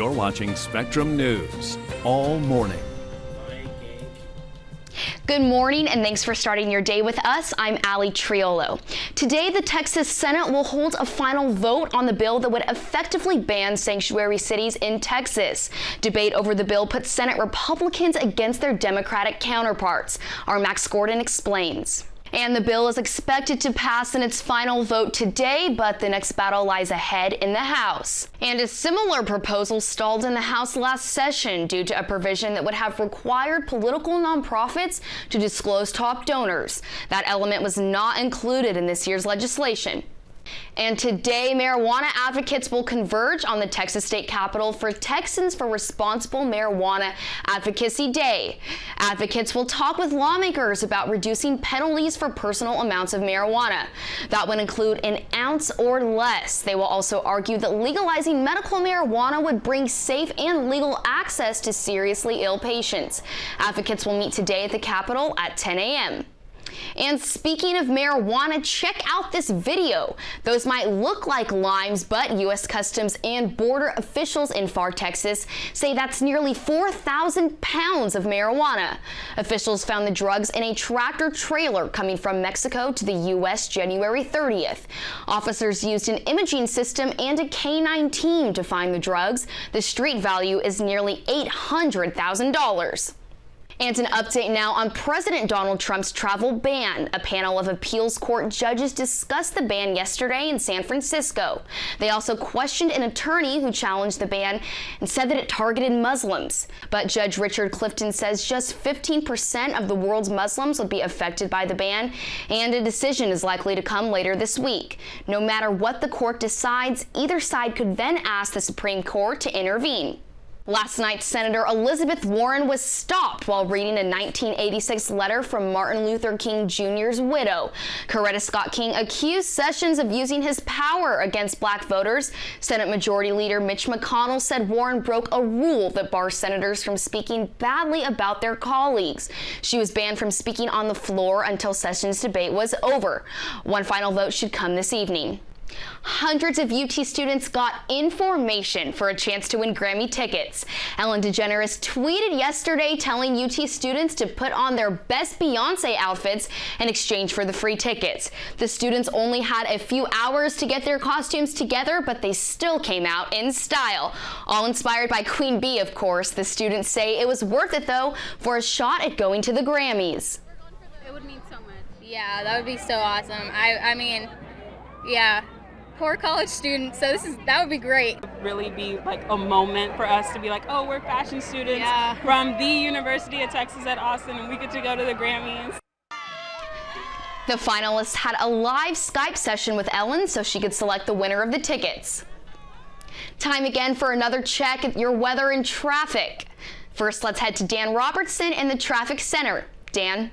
You're watching Spectrum News all morning. Good morning and thanks for starting your day with us. I'm Triolo. Today, the Texas Senate will hold a final vote on the bill that would effectively ban sanctuary cities in Texas. Debate over the bill puts Senate Republicans against their Democratic counterparts. Our Max Gordon explains. And the bill is expected to pass in its final vote today, but the next battle lies ahead in the House. And a similar proposal stalled in the House last session due to a provision that would have required political nonprofits to disclose top donors. That element was not included in this year's legislation. And today, marijuana advocates will converge on the Texas State Capitol for Texans for Responsible Marijuana Advocacy Day. Advocates will talk with lawmakers about reducing penalties for personal amounts of marijuana. That would include an ounce or less. They will also argue that legalizing medical marijuana would bring safe and legal access to seriously ill patients. Advocates will meet today at the Capitol at 10 a.m. And speaking of marijuana, check out this video. Those might look like limes, but U.S. Customs and Border officials in Far Texas say that's nearly 4,000 pounds of marijuana. Officials found the drugs in a tractor trailer coming from Mexico to the U.S. January 30th. Officers used an imaging system and a K-9 team to find the drugs. The street value is nearly $800,000. And an update now on President Donald Trump's travel ban. A panel of appeals court judges discussed the ban yesterday in San Francisco. They also questioned an attorney who challenged the ban and said that it targeted Muslims. But Judge Richard Clifton says just 15% of the world's Muslims would be affected by the ban, and a decision is likely to come later this week. No matter what the court decides, either side could then ask the Supreme Court to intervene. Last night, Senator Elizabeth Warren was stopped while reading a 1986 letter from Martin Luther King Jr.'s widow. Coretta Scott King accused Sessions of using his power against black voters. Senate Majority Leader Mitch McConnell said Warren broke a rule that bars senators from speaking badly about their colleagues. She was banned from speaking on the floor until Sessions' debate was over. One final vote should come this evening. Hundreds of UT students got information for a chance to win Grammy tickets. Ellen DeGeneres tweeted yesterday telling UT students to put on their best Beyonce outfits in exchange for the free tickets. The students only had a few hours to get their costumes together, but they still came out in style. All inspired by Queen Bee, of course. The students say it was worth it, though, for a shot at going to the Grammys. It would mean so much. Yeah, that would be so awesome. I mean, yeah. Poor college students, so that would be great. Really be like a moment for us to be like, oh, we're fashion students from the University of Texas at Austin, and we get to go to the Grammys. The finalists had a live Skype session with Ellen so she could select the winner of the tickets. Time again for another check at your weather and traffic. First, let's head to Dan Robertson in the traffic center. Dan?